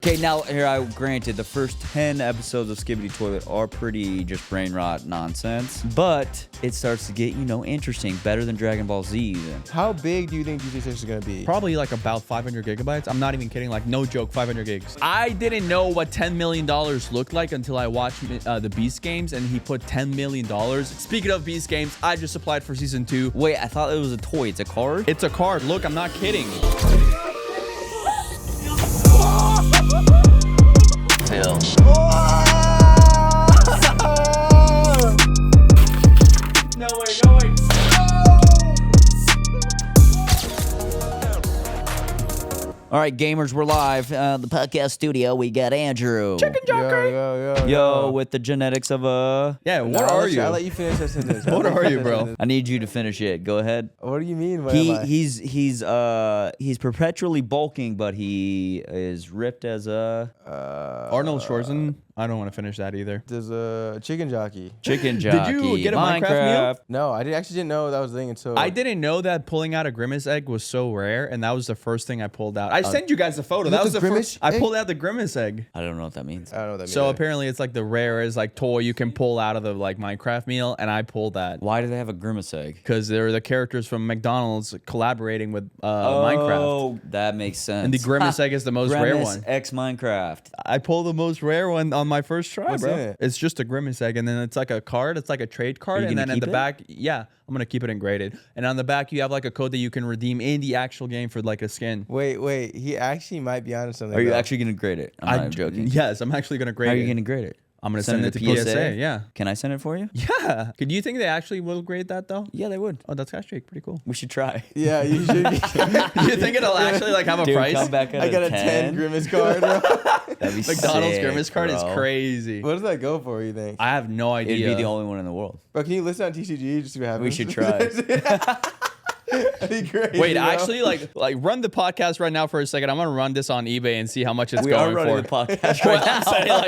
Okay, now here granted the first 10 episodes of Skibbity Toilet are pretty just brain rot nonsense, but it starts to get, interesting, better than Dragon Ball Z even. How big do you think GT6 is gonna be? Probably like about 500 gigabytes. I'm not even kidding, like no joke, 500 gigs. I didn't know what $10 million looked like until I watched the Beast games and he put $10 million. Speaking of Beast games, I just applied for season 2. Wait, I thought it was a toy. It's a card? It's a card. Look, I'm not kidding. Phil. No way. All right, gamers, we're live. The podcast studio, we got Andrew. Chicken jockey. Yo, with the genetics of a... Yeah, what are you? I'll let you finish that sentence. What are you, bro? I need you to finish it. Go ahead. What do you mean? What am I? He's perpetually bulking, but he is ripped as a... Arnold Schwarzenegger. I don't want to finish that either. There's a chicken jockey. Chicken jockey. Did you get a Minecraft meal? No, I actually didn't know that was the thing until... I didn't know that pulling out a Grimace egg was so rare, and that was the first thing I pulled out. I sent you guys a photo. That was the first. I pulled out the Grimace egg. I don't know what that means. I don't know what that means. So apparently it's like the rarest toy you can pull out of the Minecraft meal, and I pulled that. Why do they have a Grimace egg? Because they're the characters from McDonald's collaborating with Minecraft. Oh, that makes sense. And the Grimace egg is the most rare one. X Minecraft. I pulled the most rare one on my first try, What's bro. in it? It's just a Grimace egg, and then it's like a card. It's like a trade card, and then in the back, yeah, I'm gonna keep it engraved. And on the back, you have like a code that you can redeem in the actual game for like a skin. Wait. He actually might be onto something. Are you actually gonna grade it? I'm not joking. Yes, I'm actually gonna grade it. How are you gonna grade it? I'm gonna send it to PSA. Yeah. Can I send it for you? Yeah. Could you think they actually will grade that though? Yeah, they would. Oh, that's actually pretty cool. We should try. Yeah, you should. You think it'll actually have a Dude, price? come back at I got a 10 Grimace card, bro. That'd be McDonald's sick, Grimace card bro. is crazy. What does that go for, you think? I have no idea. It'd be the only one in the world. Bro, can you listen on TCG just see what happens? We should try. That'd be crazy. Wait, bro. actually, run the podcast right now for a second. I'm gonna run this on eBay and see how much it's We are going running for. the podcast Well, right now. I'm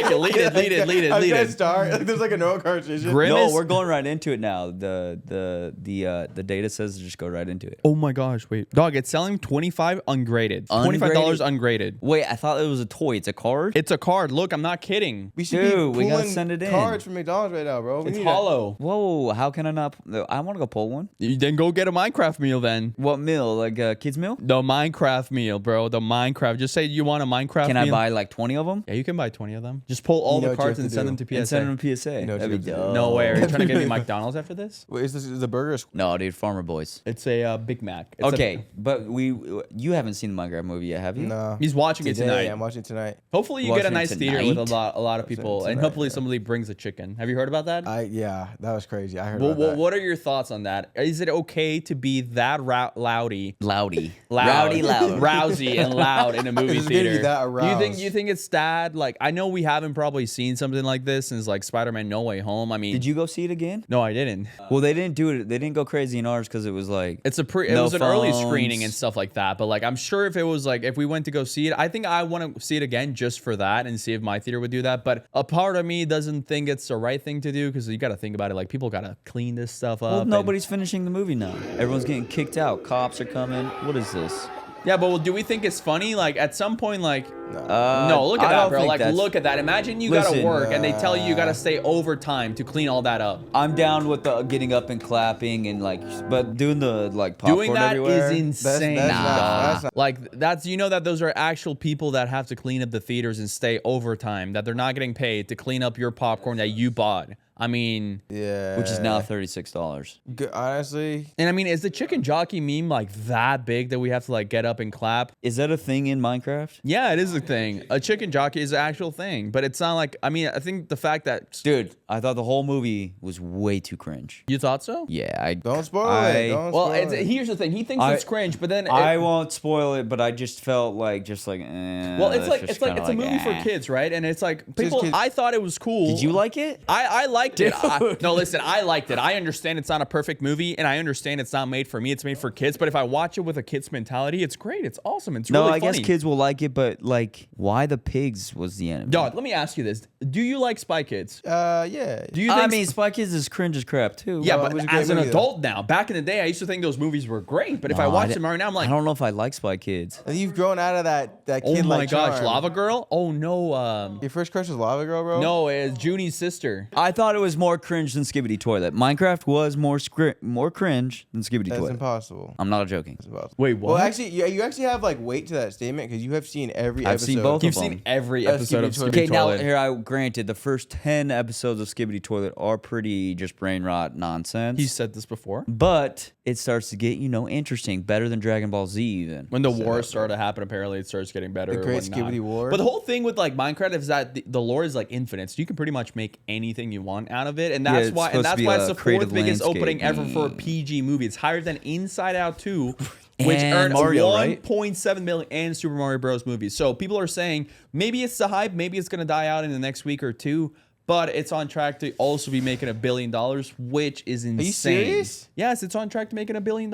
saying, lead it. I'm gonna start. There's like a no cartridge. Grimace? No, we're going right into it now. The data says to just go right into it. Oh my gosh, wait. Dog, it's selling $25 ungraded. $25 ungraded. Wait, I thought it was a toy. It's a card? It's a card. Look, I'm not kidding. We should Dude, be we gotta pulling send it in. cards from McDonald's right now, bro. We It's need hollow. Whoa, how can I not? I want to go pull one. You then go get a Minecraft meal then. What meal? Like a kid's meal? The Minecraft meal, bro. The Minecraft. Just say you want a Minecraft Can meal. I buy like 20 of them? Yeah, you can buy 20 of them. Just pull all You know the what you cards have and to send do. them to PSA. And send them to PSA. You know what That'd be you have to do. dope. No way. Are you That'd trying to be get me really McDonald's after this? Wait, is this the burgers? No, dude, Farmer Boys. It's a Big Mac. It's Okay, but you haven't seen the Minecraft movie yet, have you? No. He's watching it Today, tonight. I'm watching it tonight. Hopefully you Watching get a it nice theater with tonight? a lot of people, and tonight, hopefully yeah. somebody brings a chicken. Have you heard about that? Yeah, that was crazy. I heard Well, about that. what are your thoughts on that? Is it okay to be that rowdy, Loudy. loud, Rowdy loud. rousy and loud in a movie Is it gonna be theater? that Do aroused? you think it's sad? Like, I know we haven't probably seen something like this since like Spider-Man No Way Home. I mean, Did you go see it again? No, I didn't. Well, they didn't do it. They didn't go crazy in ours because it was like It No was an early phones. screening and stuff like that. But like, I'm sure if it was like, if we went to go see it, I think I want to see it again just for that and see if my theater would do that. But a part of me doesn't think it's the right thing to do because you got to think about it. Like, people got to clean this stuff up. Well, and- nobody's finishing the movie now. Everyone's getting kicked out. Cops are coming. What is this? Yeah, but do we think it's funny? Like, at some point, like, No. no, look at I that, don't bro. think Like, that's- look at that. Imagine you got to Listen, work and they tell you got to stay overtime to clean all that up. I'm down with the getting up and clapping and like, but doing the like popcorn Doing that everywhere. is insane. That's dog. not- that's not- Like, that's, that those are actual people that have to clean up the theaters and stay overtime, that they're not getting paid to clean up your popcorn that you bought. I mean, Yeah. which is now $36. Honestly, and I mean, is the chicken jockey meme like that big that we have to like get up and clap? Is that a thing in Minecraft? Yeah, it is a thing. A chicken jockey is an actual thing, but it's not like, I mean, I think the fact that Dude, I thought the whole movie was way too cringe. you thought so. Yeah, I don't spoil I- it. Don't Well, spoil it. here's the thing. He thinks it's cringe, but then I won't spoil it, but I just felt like well, it's like it's a movie for kids, right? And it's like people. kids- I thought it was cool. Did you like it? I liked liked it. No, listen, I liked it. I understand it's not a perfect movie, and I understand it's not made for me. It's made for kids. But if I watch it with a kid's mentality, it's great. It's awesome. It's really funny. I guess kids will like it, but like, why the pigs was the enemy? Dog, let me ask you this: do you like Spy Kids? Yeah. Do you? Think I mean, Spy Kids is cringe as crap too. Yeah, Well, it was but a great as an movie, adult now, back in the day, I used to think those movies were great. But if I No, watch di- them right now, I'm like, I don't know if I like Spy Kids. You've grown out of that oh kid my like gosh, charm. Lava Girl? Oh no, Your first crush was Lava Girl, bro? no, it's Junie's sister. I thought it was more cringe than Skibbity Toilet. Minecraft was more cringe than Skibbity That's Toilet. impossible. I'm not joking. That's impossible. Wait, what? Well, actually, you actually have like weight to that statement because you have seen every I've episode. seen both You've of them. seen every That's episode of Skibbity Toilet. Skibbity Okay, now Toilet. here I granted the first 10 episodes of Skibbity Toilet are pretty just brain rot nonsense. He said this before. But it starts to get, interesting, better than Dragon Ball Z even. When the wars started to happen, apparently it starts getting better. The or Great whatnot. Skibbity War. But the whole thing with like Minecraft is that the lore is like infinite, so you can pretty much make anything you want out of it, and that's it's why. And supposed to that's be why a it's the creative fourth biggest landscape opening ever for a game. PG movie. It's higher than Inside Out 2, which And earned Mario, right? 1.7 million, and Super Mario Bros. Movie. So people are saying maybe it's the hype, maybe it's gonna die out in the next week or two. But it's on track to also be making $1 billion, which is insane. Are you serious? Yes, it's on track to making $1 billion.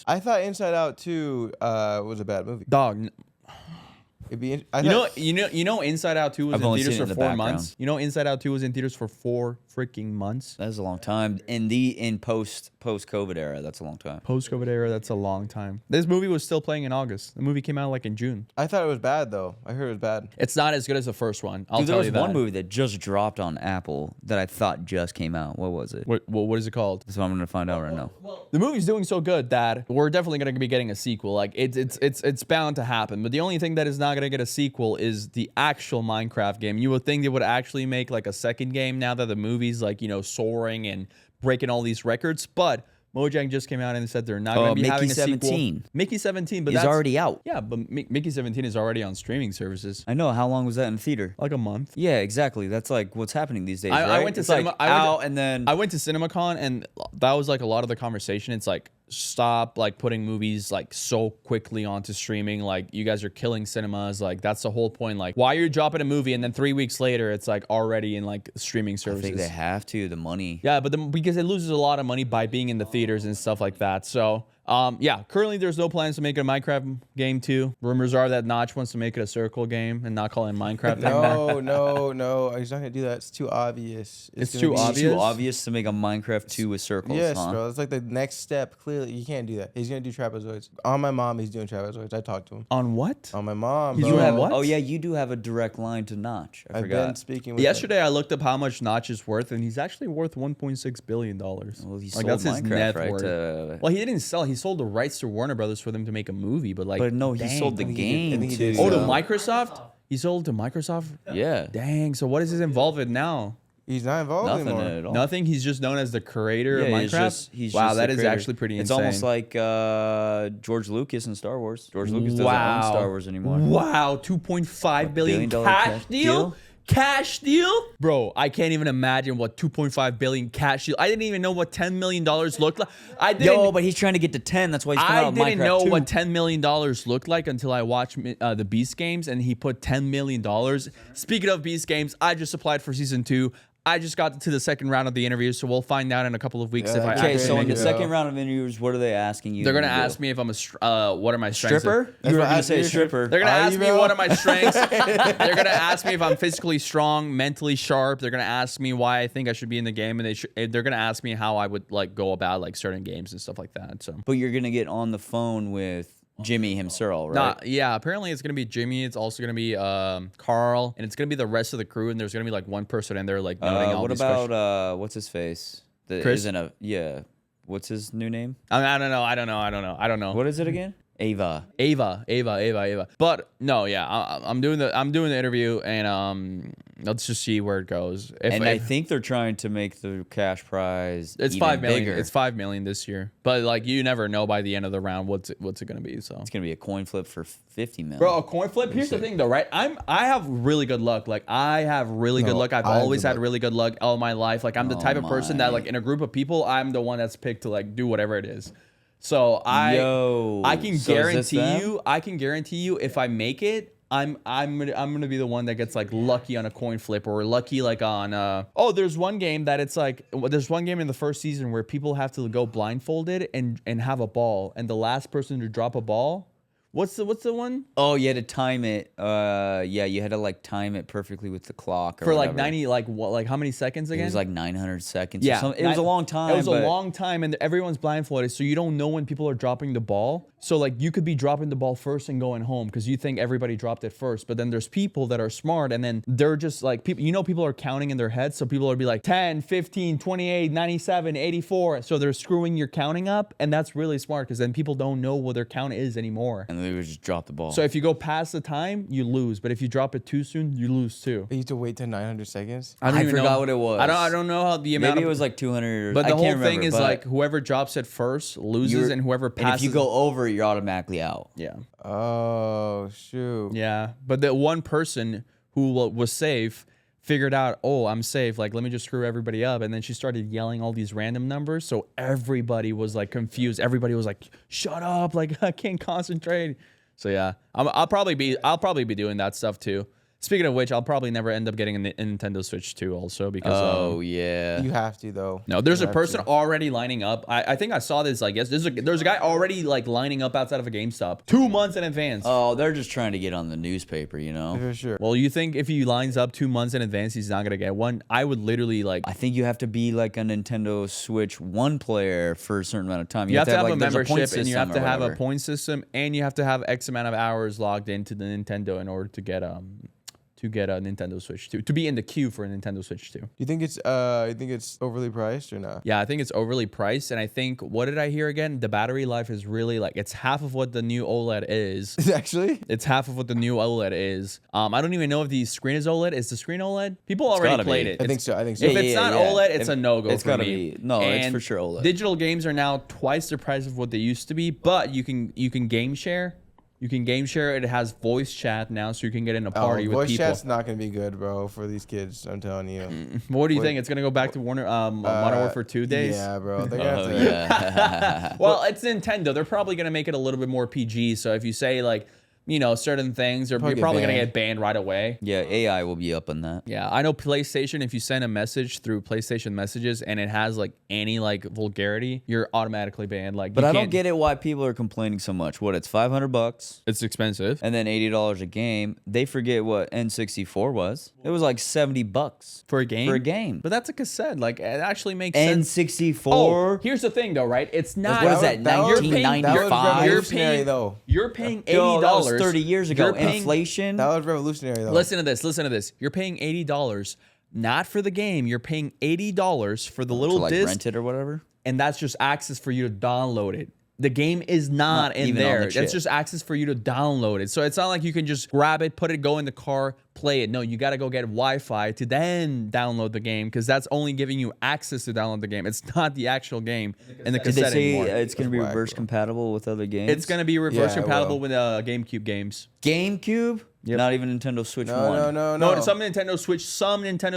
I thought Inside Out 2 was a bad movie. Dog, It'd be. you know, Inside Out 2 was I've in only theaters seen for it in the 4 background. months. You know, Inside Out 2 was in theaters for 4 freaking months. That's a long time. In post COVID era, that's a long time. Post-COVID era, that's a long time. This movie was still playing in August. The movie came out like in June. I thought it was bad though. I heard it was bad. It's not as good as the first one. I'll Dude, there tell was you that. one movie that just dropped on Apple that I thought just came out. What was it? What is it called? That's what I'm gonna find out right now. The movie's doing so good that we're definitely going to be getting a sequel. Like it's bound to happen. But the only thing that is not going to get a sequel is the actual Minecraft game. You would think they would actually make like a second game now that the movie's like, soaring and breaking all these records. But Mojang just came out and said they're not going to be Mickey having a 17. sequel. Mickey 17, but He's that's already out. Yeah, but Mickey 17 is already on streaming services. I know. How long was that in theater? Like a month. Yeah, exactly. That's like what's happening these days. I right? went to It's cinema. Like I went to- out and then I went to CinemaCon, and that was like a lot of the conversation. It's like, stop like putting movies like so quickly onto streaming. Like, you guys are killing cinemas. Like, that's the whole point. Like, why are you dropping a movie and then 3 weeks later it's like already in like streaming I services? think they have to. The money. Yeah, but because it loses a lot of money by being in the theaters and stuff like that. So, yeah, currently there's no plans to make a Minecraft game 2. Rumors are that Notch wants to make it a circle game and not call it Minecraft. No. He's not gonna do that. It's too obvious. It's gonna too be- It's obvious? too obvious to make a Minecraft 2 with circles, Yes, huh? bro. It's like the next step. Clearly, you can't do that. He's gonna do trapezoids. On my mom, he's doing trapezoids. I talked to him. On what? On my mom, He's bro. doing what? Oh yeah, you do have a direct line to Notch. I I've forgot. been speaking with him. Yesterday, I looked up how much Notch is worth, and he's actually worth $1.6 billion. Well, he Like, sold that's his Minecraft, net right? worth. Well, he didn't sell. He sold the rights to Warner Brothers for them to make a movie, but like, But no, he dang. sold the I think he did- I game think he too. did Oh, to sell. Microsoft? He sold to Microsoft? Yeah. Dang. So what is his involvement now? He's not involved Nothing anymore. at all. Nothing. He's just known as the creator of Yeah, Minecraft. he's Wow, just that the is creator. actually pretty It's insane. almost like George Lucas in Star Wars. George Lucas doesn't Wow. own Star Wars anymore. Wow, $2.5 billion $1 billion cash deal? Cash deal? Bro, I can't even imagine what $2.5 billion cash deal. I didn't even know what $10 million looked like. I didn't. Yo, but he's trying to get to 10. That's why he's coming I out with didn't Minecraft know 2. what $10 million looked like until I watched the Beast Games, and he put $10 million. Speaking of Beast Games, I just applied for season 2. I just got to the second round of the interview, so we'll find out in a couple of weeks if I okay, actually Okay, so make in the it. second round of interviews, what are they asking you? They're gonna to do? ask me if I'm what are my strengths. stripper. That's You were what I gonna say asked you. stripper. They're gonna Are ask you, me bro? what are my strengths. They're gonna ask me if I'm physically strong, mentally sharp. They're gonna ask me why I think I should be in the game, and they're gonna ask me how I would like go about like certain games and stuff like that. So. But you're gonna get on the phone with Jimmy himself, right? Nah, yeah, apparently it's gonna be Jimmy. It's also gonna be Carl, and it's gonna be the rest of the crew. And there's gonna be like one person in there like noting all what these about questions. what's his face? That Chris? isn't a yeah. What's his new name? I don't know. What is it again? Ava. Ava. But no, yeah, I'm doing the interview, and let's just see where it goes. I think they're trying to make the cash prize it's even 5 million. bigger. It's 5 million this year, but like you never know by the end of the round what's it gonna be. So. It's gonna be a coin flip for 50 million. Bro, a coin flip. Here's the thing, though, right? I have really good luck. Like I have really good No, luck. I've I have always good had luck. really good luck all my life. Like I'm the Oh type of person that, my. like, in a group of people, I'm the one that's picked to like do whatever it is. So I Yo, can so is this guarantee them? you. I can guarantee you if I make it, I'm gonna be the one that gets like lucky on a coin flip or lucky like on there's one game that it's like there's one game in the first season where people have to go blindfolded and have a ball, and the last person to drop a ball. What's the one? Oh, you had to time it. Yeah, you had to like time it perfectly with the clock or For like whatever. 90, like what, like how many seconds again? It was like 900 seconds. Yeah, or something. It was a long time. It was a but long time, and everyone's blindfolded, so you don't know when people are dropping the ball. So like you could be dropping the ball first and going home because you think everybody dropped it first, but then there's people that are smart, and then they're just like people. You know, people are counting in their heads, so people will be like 10, 15, 28, 97, 84. So they're screwing your counting up, and that's really smart because then people don't know what their count is anymore. And they would just drop the ball. So if you go past the time, you lose, but if you drop it too soon, you lose too. You have to wait till 900 seconds. don't I even forgot know. what it was. I don't know how the amount. Maybe it was like 200. But the I whole can't thing remember, is but like whoever drops it first loses, and whoever passes. And if you go over, you're automatically out. Yeah. Oh shoot. Yeah. But the one person who was safe figured out, oh, I'm safe. Like, let me just screw everybody up. And then she started yelling all these random numbers. So everybody was like confused. Everybody was like, shut up. Like, I can't concentrate. So yeah, I'll probably be doing that stuff too. Speaking of which, I'll probably never end up getting a Nintendo Switch 2 also because yeah. You have to though. no, there's You a have person to. already lining up. I think I saw this. I guess there's a guy already like lining up outside of a GameStop 2 months in advance. Oh, they're just trying to get on the newspaper, you know? For sure. Well, you think if he lines up 2 months in advance, he's not gonna get one? I would literally like. I think you have to be like a Nintendo Switch 1 player for a certain amount of time. You have to have like, a there's point membership, and you have system to or have a whatever. point system, and you have to have X amount of hours logged into the Nintendo in order to get a Nintendo Switch 2, to be in the queue for a Nintendo Switch 2. Do you think it's overly priced or not? Yeah, I think it's overly priced, and I think, what did I hear again? The battery life is really like, it's half of what the new OLED is. Actually? It's half of what the new OLED is. I don't even know if the screen is OLED. Is the screen OLED? People already gotta played be. it. I think so. If Yeah, it's not yeah. OLED, it's a no-go It's for gotta me. be. No, it's And for sure OLED. Digital games are now twice the price of what they used to be, but you can game share. You can game share. It has voice chat now, so you can get in a party with voice people. chat's not gonna be good, bro, for these kids. I'm telling you. What do you think? It's gonna go back to Modern Warfare 2 days? Yeah, bro. They're gonna have Oh, to. yeah. Well, it's Nintendo. They're probably gonna make it a little bit more PG. So if you say like, certain things, you're probably gonna get banned right away. Yeah, AI will be up on that. Yeah, I know PlayStation, if you send a message through PlayStation Messages and it has like any like vulgarity, you're automatically banned. Like, But I don't get it why people are complaining so much. What, it's $500 It's expensive. and then $80 a game. They forget what N64 was. It was like $70 For a game? For a game. But that's a cassette. Like, it actually makes sense. N64. Oh, here's the thing though, right? It's not. What is that, That was- You're paying- 1995? That was You're revolutionary, paying, though. You're paying Yo, that was $80. 30 years ago. You're paying- Inflation. That was revolutionary, though. Listen to this. You're paying $80, not for the game. You're paying $80 for the little to like disc, rent it or whatever. and that's just access for you to download it. The game is not in even on there. the That's chip. just access for you to download it. So it's not like you can just grab it, put it, go in the car, play it. No, you got to go get Wi-Fi to then download the game because that's only giving you access to download the game. It's not the actual game in the Did they cassette say anymore. it's going to be That's whack, reverse bro. compatible with other games? It's going to be reverse Yeah, it compatible will. with GameCube games. GameCube? Yep. Not even Nintendo Switch 1. No. No, some Nintendo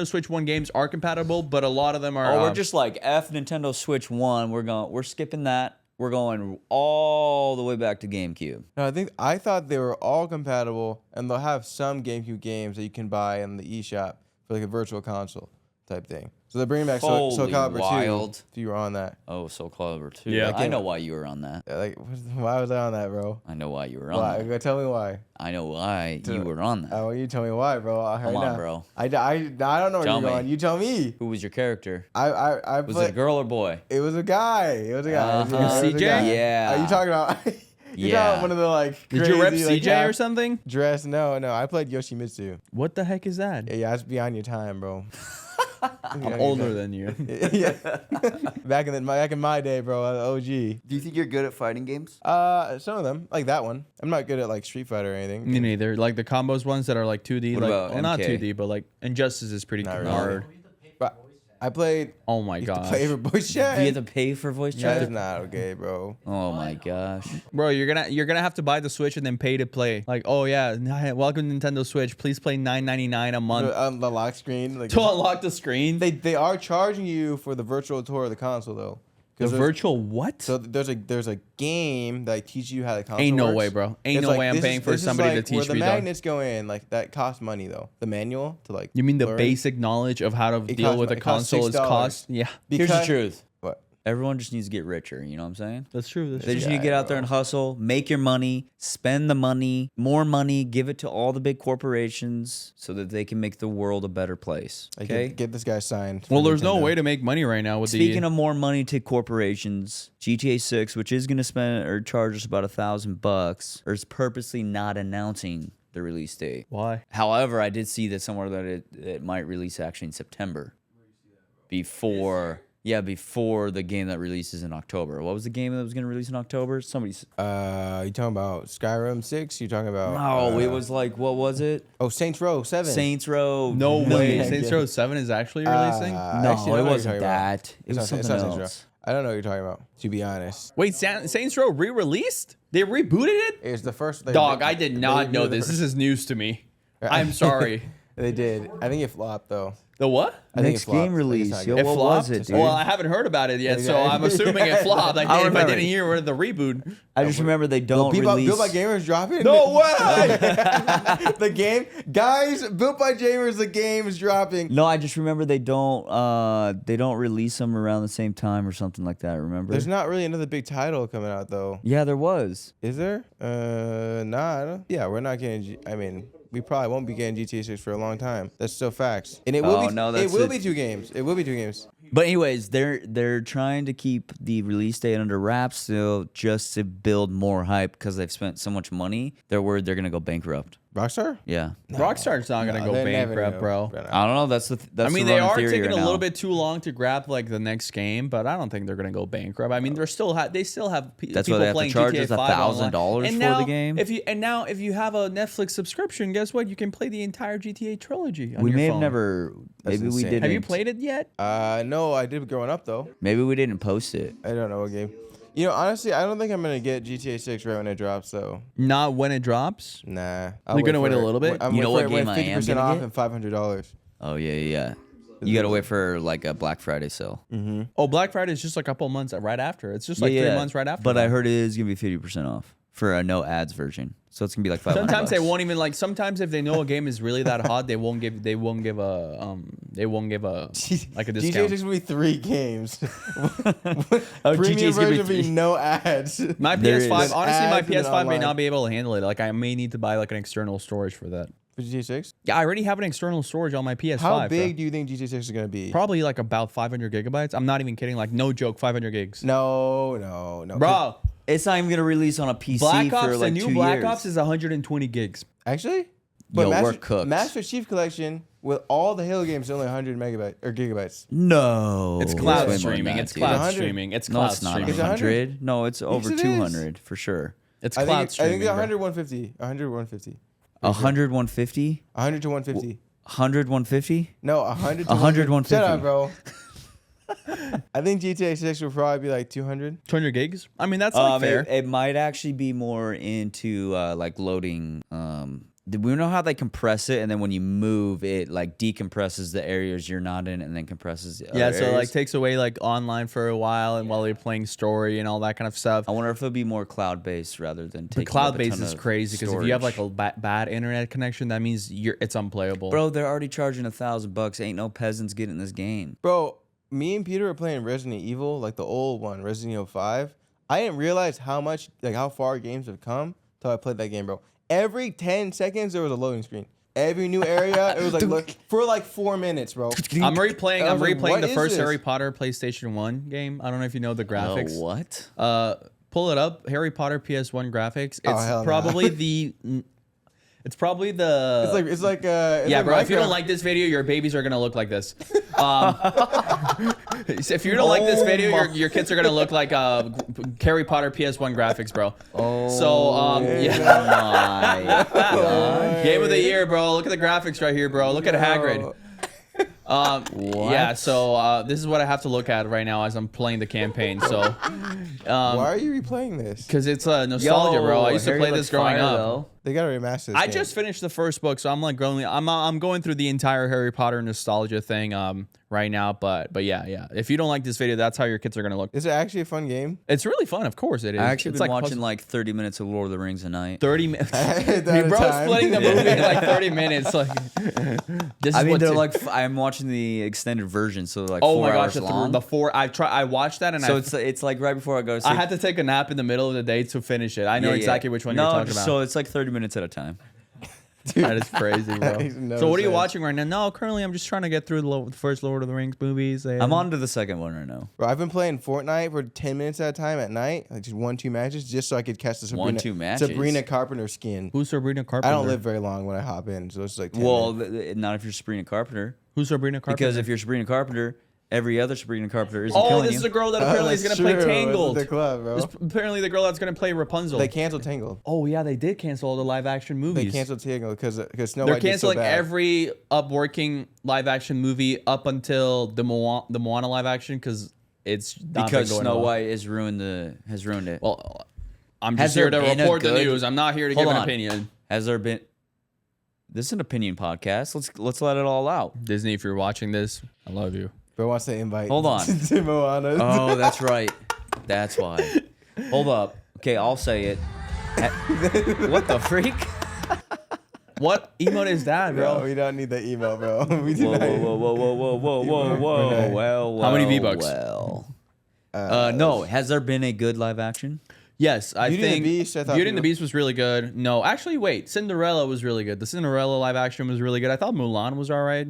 Switch 1 games are compatible, but a lot of them are. Oh, we're just like F Nintendo Switch 1. We're skipping that. We're going all the way back to GameCube. No, I thought they were all compatible, and they'll have some GameCube games that you can buy in the eShop for like a virtual console type thing. So they're bringing back Soul Holy Calibur 2. wild. If you were on that, Oh, Soul Calibur 2. Yeah. I know why you were on that. like, why was I on that, bro? I know why you were on Why? that. Tell me why. I know why you were on that. Oh, you tell me why, bro. Come on, bro. I don't know where Tell you're me. going. You tell me. Who was your character? I Was it a girl or boy? It was a guy. It was a guy. It was a Uh-huh. guy. It was a CJ? guy. Yeah. Are you talking about? You're Yeah. talking about one of the like. Did you rep crazy, like, CJ or half something? Dress? No. I played Yoshimitsu. What the heck is that? Yeah, that's beyond your time, bro. I'm older than you. Yeah. back in my day, bro. OG. Do you think you're good at fighting games? Some of them, like that one. I'm not good at like Street Fighter or anything. Me neither. Like the combos ones that are like 2D. What like, about well, not MK? 2D, but like Injustice is pretty Not really. hard. But I played. Oh my You have to gosh. play for voice chat. Do you have to pay for voice chat? That's not okay, bro. Oh my gosh. Bro, you're gonna have to buy the Switch and then pay to play. Like, oh yeah, welcome to Nintendo Switch. Please play $9.99 a month On the lock screen, like to unlock the screen. they are charging you for the virtual tour of the console though. The virtual what? So there's a game that teaches you how the console Ain't no works. way, bro. Ain't It's no way I'm paying for somebody to teach where the me, dog. magnets go in, like that costs money though. The manual to like. You mean the learn. basic knowledge of how to deal costs- with a it costs console is $6. cost? Yeah, Here's the Because- truth. What? Everyone just needs to get richer. You know what I'm saying? that's true. They just need to get out there and hustle, make your money, spend the money, more money, give it to all the big corporations so that they can make the world a better place. Like, Okay. get this guy signed. Well, for there's no Nintendo. way to make money right now with Speaking of more money to corporations, GTA 6, which is going to spend or charge us about $1,000, is purposely not announcing the release date. Why? However, I did see that somewhere that it might release actually in September. Before the game that releases in October. What was the game that was going to release in October? Somebody's. You talking about Skyrim 6? You talking about? No, it was like, what was it? Oh, Saints Row 7. Saints Row. No way. yeah, Saints yeah. Row 7 is actually releasing. No, actually, I know it what you're wasn't talking about. that. It It's was not- it's something not Saints else. Row. I don't know what you're talking about. To be honest, Wait, Saints Row re-released? They rebooted it? it's the first. Dog, I did not know this. This is news to me. I'm sorry. They did. I think it flopped though. The what? I think Next it flopped. game I think it's release. not Yo, good. what was it, dude? Well, I haven't heard about it yet, so Yeah. I'm assuming it flopped. Like, I if I remember. didn't hear the reboot. I just remember they don't Built release. by Gamers dropping. No way! The game, guys. Built by Gamers. The game is dropping. No, I just remember they don't release them around the same time or something like that. Remember? There's not really another big title coming out though. Yeah, there was. Is there? Nah. I don't, yeah, we're not getting. I mean, we probably won't be getting GTA 6 for a long time. That's still facts. And it will Oh, be. no, it that's will it. be 2 games. It will be 2 games. But anyways, they're trying to keep the release date under wraps still, just to build more hype because they've spent so much money. They're worried they're gonna go bankrupt. Rockstar? Yeah. Rockstar's not going to go they're never bankrupt, gonna bro. go. I don't know. That's the. That's I mean, the they running are theory taking right a little now. bit too long to grab like the next game, but I don't think they're gonna go bankrupt. I mean, they still have That's people why they have to playing charge GTA us 5 $1,000 online. And for now, the game? If you have a Netflix subscription, guess what? You can play the entire GTA trilogy on We your may have phone. never. That's Maybe we insane. didn't. Have you played it yet? No, I did growing up though. Maybe we didn't post it. I don't know what game. You know, honestly, I don't think I'm gonna get GTA 6 right when it drops though. Not when it drops. Nah. You're gonna wait a little bit? I'm You know waiting what for it game I am 50% gonna off get? and $500. Oh yeah. You gotta wait for like a Black Friday sale. Oh, Black Friday is just a couple months right after. It's just like 3 months right after. But that. I heard it is gonna be 50% off for a no ads version. So it's gonna be like $500. Sometimes they won't even like. Sometimes if they know a game is really that hot, they won't give a like a GTA discount. 6 will be 3 games. Oh, Premium GTA's gonna be version will be 3. no ads. My There PS5, is. honestly, my Ads and then PS5 may online. not be able to handle it. Like I may need to buy like an external storage for that. For GTA 6? Yeah, I already have an external storage on my PS5. How big bro. do you think GTA 6 is gonna be? Probably like about 500 gigabytes. I'm not even kidding. Like no joke, 500 gigs. No. Bro, It's not even gonna release on a PC Black for Ops, like the 2 new Black years. Ops is 120 gigs. Actually? Yo, Master, we're cooked. Master Chief Collection with all the Halo games is only 100 megabytes or gigabytes. No, It's way cloud more than streaming. that, It's dude. cloud 100. streaming. It's No, cloud it's not streaming. Is it 100. No, it's over it is. 200 for sure. It's I cloud think streaming. it's bro. 100, 150. 100, 150. 100, 150? 100 to 150. 100, 150? No, 100 to 100, 150. Shut 150. up, bro. I think GTA 6 will probably be like 200. 200 gigs? I mean, that's like fair. It might actually be more into like loading. We know how they compress it, and then when you move, it like decompresses the areas you're not in, and then compresses the Yeah, other so like areas. takes away like online for a while and while you're playing story and all that kind of stuff. I wonder if it'll be more cloud based rather than The taking cloud up a based ton is of crazy because if you have like storage. a bad internet connection, that means it's unplayable. Bro, they're already charging $1,000. Ain't no peasants getting this game. Bro, me and Peter were playing Resident Evil, like the old one, Resident Evil 5. I didn't realize how far games have come till I played that game, bro. Every 10 seconds, there was a loading screen. Every new area, it was like for like 4 minutes, bro. I'm replaying. I I'm was like, replaying what the is first this? Harry Potter PlayStation 1 game. I don't know if you know the graphics. Oh, what? Pull it up. Harry Potter PS1 graphics. It's hell no. probably the. It's probably the. It's like yeah, like bro. If you don't Minecraft. like this video, your babies are gonna look like this. If you don't like this video, your kids are gonna look like Harry Potter PS1 graphics, bro. Oh, So yeah. my God. Game of the year, bro. Look at the graphics right here, bro. Look at Hagrid. Yeah, so this is what I have to look at right now as I'm playing the campaign. So, Why are you replaying this? because it's nostalgia, bro. I used to Harry play looks this growing fire, up. though. They gotta remaster this I game. just finished the first book, so I'm like going. I'm going through the entire Harry Potter nostalgia thing right now. But yeah. If you don't like this video, that's how your kids are gonna look. Is it actually a fun game? It's really fun, of course it is. I actually it's been like watching like 30 minutes of Lord of the Rings a night. 30 minutes. At Bro, a time. splitting the movie in like 30 minutes. Like, this is I mean, what they're to- like I'm watching the extended version, so they're like oh 4 my gosh, hours long. the four. I watched that and So it's like right before I go to sleep. I had to take a nap in the middle of the day to finish it. I know Yeah, exactly yeah. which one no, you're talking about. So it's like 30 minutes at a time. That is crazy, bro. That makes no So what are you sense. watching right now? No, currently I'm just trying to get through the first Lord of the Rings movies. I'm on to the second one right now. Bro, I've been playing Fortnite for 10 minutes at a time at night, like just 1-2 matches, just so I could catch the Sabrina, 1-2 matches? Sabrina Carpenter skin. Who's Sabrina I Carpenter? don't live very long when I hop in, so it's like 10 Well, minutes. not if you're Sabrina Carpenter. Who's Sabrina Carpenter? Because if you're Sabrina Carpenter, every other Sabrina Carpenter isn't oh, killing this you. is the girl that apparently is that's gonna play true. Tangled. This is the club, bro. This is apparently the girl that's gonna play Rapunzel. They canceled Tangled. oh yeah, they did cancel all the live action movies. They canceled Tangled because Snow They're White did so canceling bad. every working live action movie up until the Moana live action because it's not Because been going Snow well. White has ruined it. Well, I'm Has just here to there been a report the good- news. I'm not here to Hold give an on. opinion. Has there been? This is an opinion podcast. Let's let it all out. Disney, if you're watching this, I love you. Bro wants to invite Hold on. to Moana. Oh, that's right. That's why. Hold up. Okay, I'll say it. What the freak? What emote is that, Bro, bro? we don't need the email, bro. We do Whoa, not. whoa, whoa, whoa, whoa, whoa, whoa, whoa, Renee. well, How many well, V-Bucks? Well. No, has there been a good live action? Yes, I Beauty and the think Beast, I thought Beauty and the people- Beast was really good. No, actually, wait. Cinderella was really good. The Cinderella live action was really good. I thought Mulan was all right.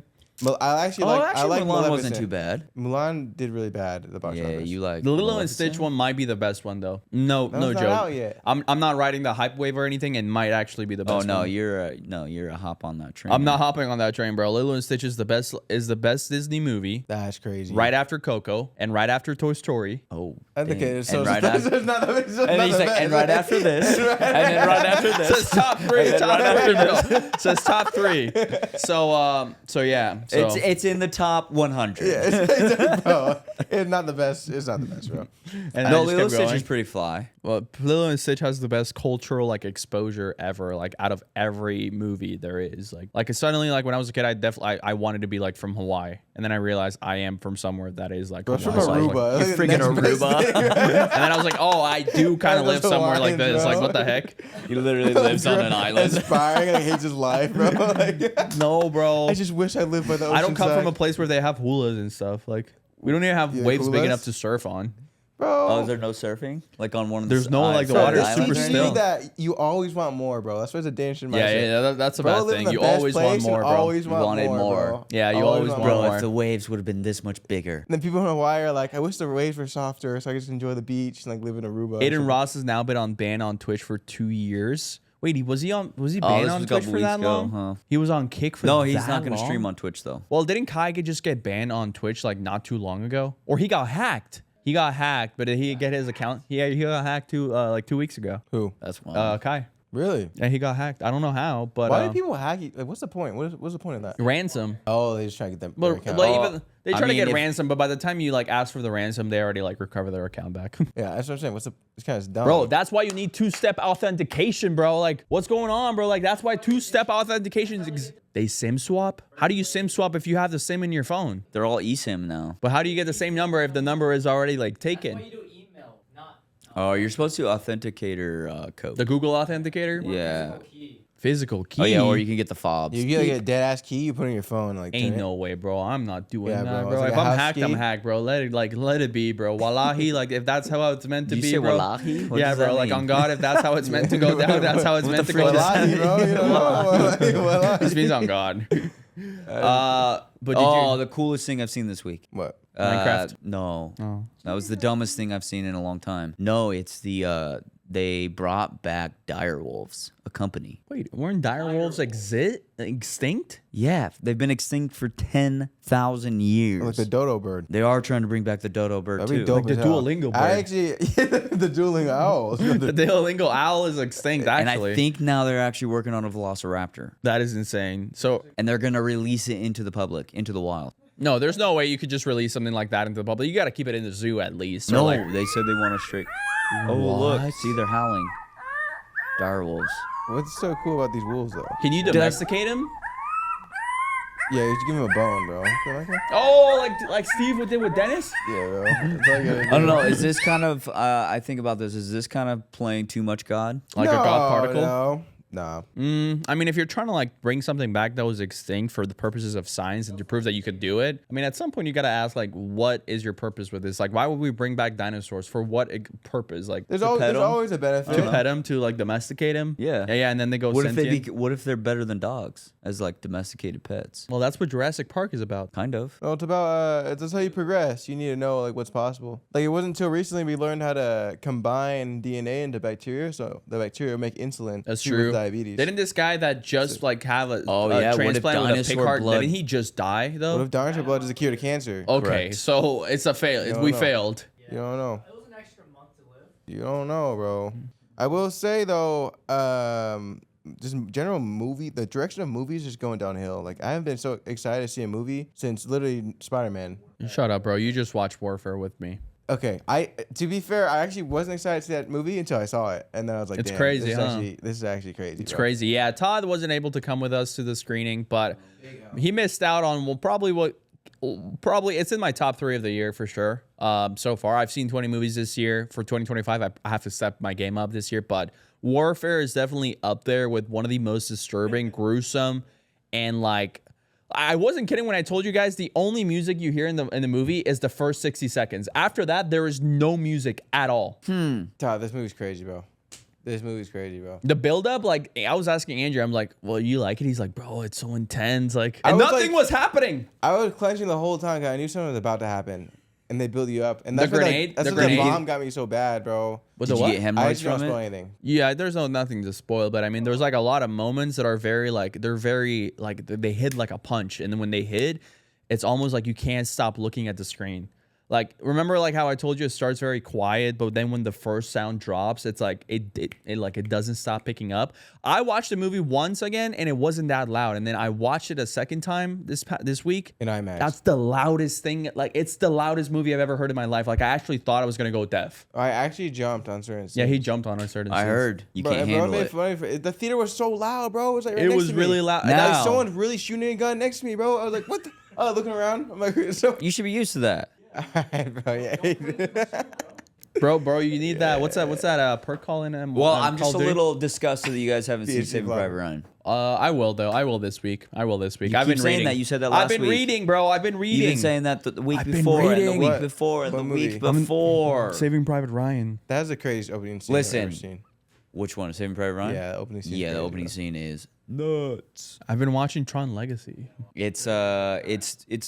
I actually Oh, like. actually, I like Mulan wasn't Maleficent. too bad. Mulan did really bad at the box Yeah, office. you like The Lilo and Maleficent? Stitch one might be the best one though. No, That no one's not joke. out yet. I'm not riding the hype wave or anything. It might actually be the Oh best. no, one. you're a hop on that train. I'm not hopping on that train, bro. Lilo and Stitch is the best Disney movie. That's crazy. Right after Coco and right after Toy Story. Oh, Okay, dang. so and right it's after, not the- it's not and he's the like, best. and right after this, and then right after Says this. top three. And then Top right three, after bro. Says top three. So yeah. So It's in the top 100. Bro, it's not the best. It's not the best, bro. and No, I just Lilo kept Stitch going. is pretty fly. Well, Lilo and Stitch has the best cultural like exposure ever, like out of every movie there is. Like suddenly, like when I was a kid, I wanted to be like from Hawaii, and then I realized I am from somewhere that is like Bro, it's from Hawaii. So I was like- Aruba. You're Look at freaking the next best Aruba. thing, bro. and then I was like, oh, I do kind of live That's somewhere like Hawaiian, this. Like, bro. what the heck? He literally lives on an island. Aspiring, like hates his life, bro. Like, No, bro. I just wish I lived by the ocean. I don't come from a place where they have hulas and stuff. Like, we don't even have You like waves big hulas? enough to surf on. bro. Oh, is there no surfing? Like on one of the There's no, like, the Bro, water's this super teaches still. you that you always want more, bro. That's what's a dangerous mindset. Yeah, that's a Bro, bad live in thing. the You best always want place and more, bro. Always want wanted more. bro. Yeah, you always want Bro, more. if the waves would have been this much bigger. And then people in Hawaii are like, I wish the waves were softer so I could just enjoy the beach and like live in Aruba. Adin Ross has now been banned on Twitch for 2 years. Wait, was he Oh, banned this on was a Twitch couple for that weeks ago, long? huh? He was on Kick for No, that he's not going to long? stream on Twitch though. Well, didn't Kai just get banned on Twitch like not too long ago? Or he got hacked. He got hacked, but did he get his account? Yeah, he got hacked too like 2 weeks ago. Who? That's wild. Kai. Really? Yeah, he got hacked. I don't know how, but Why do people hack you? Like, what's the point? What's the point of that? ransom. Oh, they just try to get them. their But account. like, Oh, even they I try to mean, get if- ransom, but by the time you like ask for the ransom, they already like recover their account back. Yeah, that's what I'm saying. It's kind of dumb. Bro, that's why you need two-step authentication, bro. Like, what's going on, bro? Like, that's why two-step authentication they SIM swap? How do you SIM swap if you have the SIM in your phone? They're all eSIM now. But how do you get the same number if the number is already like taken? Oh, you're supposed to authenticate your code. The Google Authenticator? Yeah. Physical key. Oh yeah, or you can get the fobs. you get like a dead ass key, you put it in your phone. Like, Ain't turn it. no way, bro. I'm not doing Yeah, that, bro. bro. It's like If a I'm house hacked, I'm key. hacked, bro. Let it be, bro. Wallahi, like if that's how it's meant to You be, say bro. wallahi? What Yeah, does bro. that Like mean? on God, if that's how it's meant to go down, that's how it's What meant the to go frick is down. Wallahi, bro. You don't know. Wallahi. This means on God. But did Oh, you? the coolest thing I've seen this week. What? Minecraft? No. Oh. That was the dumbest thing I've seen in a long time. No, it's they brought back dire wolves, a company. Wait, weren't direwolves extinct? Yeah, they've been extinct for 10,000 years. Like the dodo bird. They are trying to bring back the dodo bird That'd be too. dope Like the as hell. Duolingo bird. I actually, the Duolingo owls. The Duolingo owl is extinct, And actually. I think now they're actually working on a velociraptor. that is insane. So, And they're going to release it into the public, into the wild. no, there's no way you could just release something like that into the public. You got to keep it in the zoo at least. or No, like- they said they want to straight. Oh, look. See, they're howling. Dire wolves. What's so cool about these wolves though? Can you domesticate him? Yeah, you should give him a bone, bro. You like that? Oh, like Steve did with Dennis? Yeah, bro. That's all you gotta I do. don't know. Is this kind of? I think about this. Is this kind of playing too much God? Like a God particle? No. Nah. I mean, if you're trying to like bring something back that was extinct for the purposes of science and to prove that you could do it, I mean, at some point you got to ask, like, what is your purpose with this? Like, why would we bring back dinosaurs? For what purpose? Like, There's To always, pet there's 'em? always a benefit. to pet him, to like domesticate him? Yeah. Yeah, and then they go What if sentient. what if they're better than dogs as like domesticated pets? Well, that's what Jurassic Park is about. Kind of. Well, it's about that's how you progress. You need to know like what's possible. Like it wasn't until recently we learned how to combine DNA into bacteria, so the bacteria make insulin. That's to people with true. Diabetes. Didn't this guy that just like have a, Oh, a yeah, what if transplant with a pig dinosaur heart, blood- didn't he just die What though? if dinosaur blood is a cure to cancer? Okay, Correct. so it's a fail. don't We know. failed. You don't know. It was an extra month to live. You don't know, bro. I will say though, just general movie, the direction of movies is going downhill. Like I haven't been so excited to see a movie since literally Spider-Man. Shut up, bro. You just watched Warfare with me. Okay, to be fair, I actually wasn't excited to see that movie until I saw it, and then I was like, It's damn, crazy, this is huh? actually this is actually crazy. It's bro. crazy. Yeah, Todd wasn't able to come with us to the screening, but he missed out on probably it's in my top 3 of the year for sure. So far, I've seen 20 movies this year. For 2025, I have to step my game up this year, but Warfare is definitely up there with one of the most disturbing, gruesome, and like. I wasn't kidding when I told you guys the only music you hear in the movie is the first 60 seconds. After that, there is no music at all. Todd, this movie's crazy, bro. This movie's crazy, bro. The buildup, like I was asking Andrew, I'm like, "Well, you like it?" He's like, "Bro, it's so intense." Like, I and was nothing like- was happening. I was clenching the whole time because I knew something was about to happen, and they build you up. And The that's what, grenade- Like, that's the what the grenade- bomb got me so bad, bro. With Did the you what? get I hemorrhoids actually don't from spoil it? anything. Yeah, there's nothing to spoil, but I mean, there's like a lot of moments that are very like they're very like they hit like a punch, and then when they hit, it's almost like you can't stop looking at the screen. Like remember like how I told you it starts very quiet, but then when the first sound drops, it's like it doesn't stop picking up. I watched the movie once again and it wasn't that loud, and then I watched it a second time this week. In IMAX. That's the loudest thing. Like it's the loudest movie I've ever heard in my life. Like I actually thought I was gonna go deaf. I actually jumped on certain scenes. Yeah, he jumped on a certain. I scenes. heard you Bro, can't bro, handle made it. funny for- the theater was so loud, bro. It was like right It next was to really me. loud. Now- Like, someone really shooting a gun next to me, bro. I was like, what the? Oh, looking around. I'm like, so. You should be used to that. Alright, bro, yeah. Bro, you need that. What's that? Perk call in? Well, I'm Call just a of Duty? little disgusted that you guys haven't seen PhD Saving club. Private Ryan. I will though. I will this week. You I've keep been saying reading. that. You said that I've last been week. reading, bro. I've been reading. You've been saying that the week I've been before, and the reading. week What? before, and the What week movie? before. Saving Private Ryan. That's the craziest opening scene I've Listen. ever seen. Which one? Saving Private Ryan? Yeah, the opening scene. Yeah, the crazy, opening bro. scene is nuts. I've been watching Tron Legacy. It's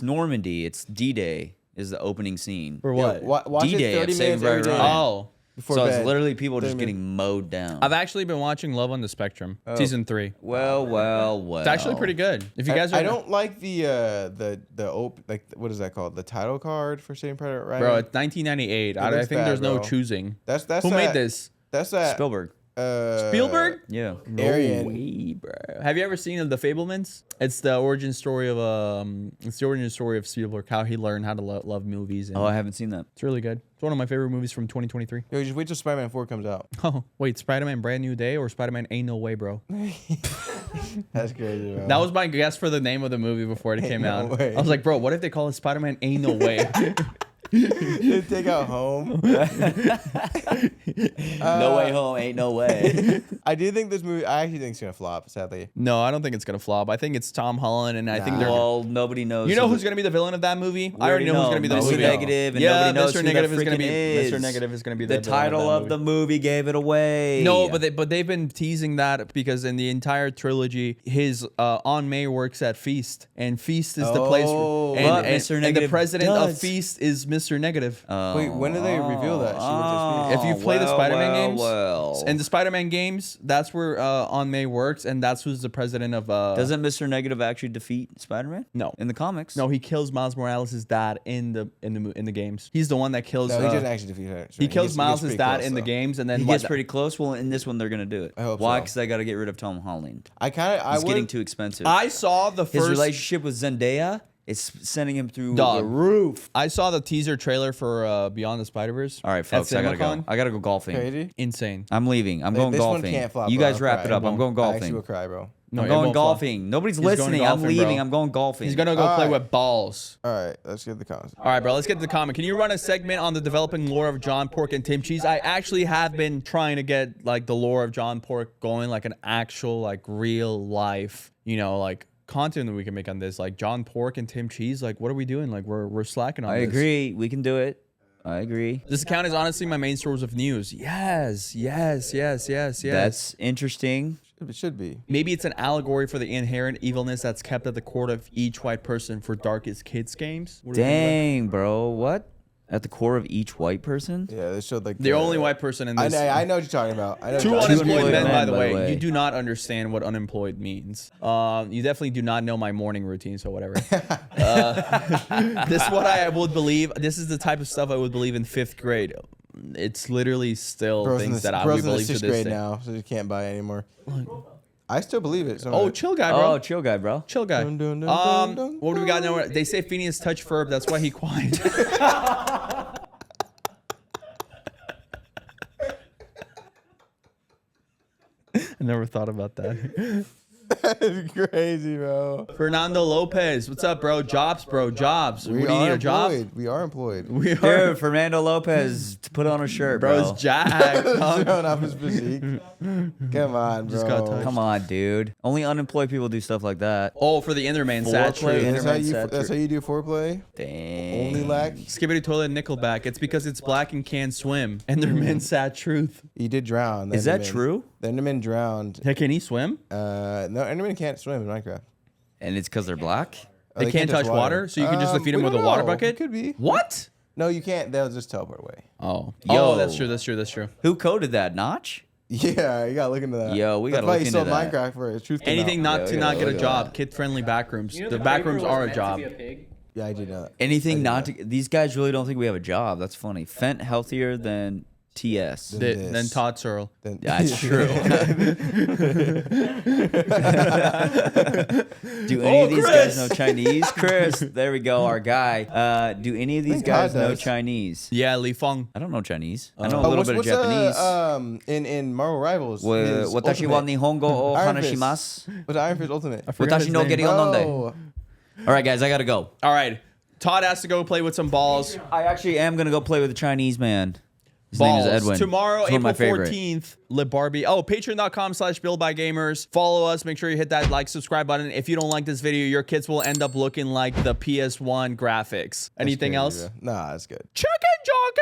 Normandy. It's D-Day is the opening scene. For Yo, what? watch D-Day it of 30 Saving minutes every Private day. Ryan. Oh, Before So bed. it's literally people just 30 getting mowed down. I've actually been watching Love on the Spectrum, season 3. Well. It's actually pretty good. If you guys are, I don't like like what is that called? The title card for Saving Private Ryan. bro. It's 1998. I looks think bad, there's no bro. choosing. That's Who that, made this? That's that Spielberg. Spielberg? Yeah. No Aryan. way, bro. Have you ever seen The Fablemans? It's the origin story of Spielberg, how he learned how to love movies. And Oh, I haven't seen that. it's really good. It's one of my favorite movies from 2023. Yo, just wait till Spider-Man 4 comes out. Oh, wait, Spider-Man Brand New Day or Spider-Man Ain't No Way, bro? That's crazy, bro. That was my guess for the name of the movie before it came No out. way. I was like, bro, what if they call it Spider-Man Ain't No Way? Take out home. No Way Home ain't no way. I do think this movie. I actually think it's gonna flop. Sadly. No, I don't think it's gonna flop. I think it's Tom Holland, and I think they're. Well, nobody knows. You know who who's gonna be the villain of that movie? We I already know who's gonna be the Mr. movie. Negative, and Yeah, nobody knows Mr. who Negative that is gonna be. freaking Mr. Negative is gonna be the the villain title that of the movie. movie gave it away. No, but they've been teasing that because in the entire trilogy, his Aunt May works at Feast, and Feast is the place. Oh. And, But and, Mr. and the Negative president of does. Feast is Mr. Negative. Wait, when did they reveal that? She works at Feast? If you play the Spider-Man games, well. and the Spider-Man games, that's where Aunt May works, and that's who's the president of. Doesn't Mr. Negative actually defeat Spider-Man? No. In the comics? No, he kills Miles Morales' dad in the games. He's the one that kills. No, he doesn't actually defeat her. He kills gets Miles' pretty dad close, in the though. games, and then He what- gets pretty close. Well, in this one, they're gonna do it. I hope Why? so. Because they got to get rid of Tom Holland. I He's getting would. too expensive. I saw the His first. relationship with Zendaya It's sending him through Dog. the roof. I saw the teaser trailer for Beyond the Spider-Verse. All right, folks, I gotta go. I gotta go golfing. Crazy. Insane. I'm leaving. I'm going This one golfing. can't flop, You bro. guys wrap Cry. it up. I'm going I actually will golfing. cry, bro. No, I'm it going won't flop. golfing. Nobody's going listening. I'm golfing, leaving. bro. I'm going golfing. He's gonna go All play right. with balls. All right, let's get the comments. All right, bro, let's get to the comment. Can you run a segment on the developing lore of John Pork and Tim Cheese? I actually have been trying to get like the lore of John Pork going, like an actual, like real life, you know, like content that we can make on this. Like John Pork and Tim Cheese, like what are we doing? Like we're slacking on I this. agree. We can do it. I agree. This account is honestly my main source of news. Yes. That's interesting. It should be. Maybe it's an allegory for the inherent evilness that's kept at the core of each white person for Darkest Kids games. What do you think about Dang, bro. What? At the core of each white person? Yeah, they showed like that? The only white person in this. I know what you're talking about. I know Two what you're talking unemployed about. men, by the way. You do not understand what unemployed means. You definitely do not know my morning routine, so whatever. This is what I would believe. This is the type of stuff I would believe in 5th grade. It's literally still Bro's in things the, that I bro's would in the believe to 6th this grade day. now, so you can't buy it anymore. I still believe it. Oh, chill guy, bro. Oh, chill guy, bro. Chill guy. Dun, dun, dun, dun, dun, What do we got now? They say Phineas touched Ferb. That's why he quiet. I never thought about that. That's crazy, bro. Fernando Lopez. What's up, bro? Jobs, bro. Jobs. We What do you need, are a job? employed. We are employed. We are. Dude, Fernando Lopez, to put on a shirt, Bro's bro. jacked. Showing off his physique. Come on, bro. Just got touched. Come on, dude. Only unemployed people do stuff like that. Oh, for the Enderman. Sad Foreplay. truth. That's how you do foreplay. Dang. Only lack. Skibbity Toilet Nickelback. It's because it's black and can't swim. Enderman. Sad truth. He did drown. the Is that Enderman. true? The Enderman drowned. Hey, can he swim? No, Enderman can't swim in Minecraft. And it's because they're black? Oh, They can't touch water, so you can just defeat we him with a don't water know. bucket? Could be. What? No, you can't. They'll just teleport away. Oh. Yo. Oh, that's true. That's true. That's true. Who coded that? Notch? Yeah, you gotta look into that. Yo, we That's gotta why look he into sold that. Minecraft for his truth. came Anything out. not Yeah, to we not gotta get a look at job. that. Kid-friendly backrooms. You know The the backrooms paper are was a meant job. to be a pig? Yeah, I did know that. Anything I not did to. These guys really don't think we have a job. That's funny. Fent healthier than TS. Then Then Todd Searle. Then- That's true. Do any Oh, of these Chris! guys know Chinese? Chris, there we go, our guy. Do any of these Thank guys God know does. Chinese? Yeah, Li Feng. I don't know Chinese. I know a little what's, bit of what's, Japanese. in Marvel Rivals. his Watashi wa ultimate- nihongo o Iron Fist. hanashimasu. What's Iron Fist Ultimate? I forgot Watashi his no name. geri o nonde. Oh, All right, guys, I gotta go. All right. Todd has to go play with some balls. I actually am gonna go play with a Chinese man. His Balls. name is Edwin. Tomorrow, He's one of my April favorite. 14th, Lib Barbie. Oh, patreon.com/buildbygamers. Follow us. Make sure you hit that like, subscribe button. If you don't like this video, your kids will end up looking like the PS1 graphics. Anything crazy, else? bro. Nah, that's good. Chicken jockey!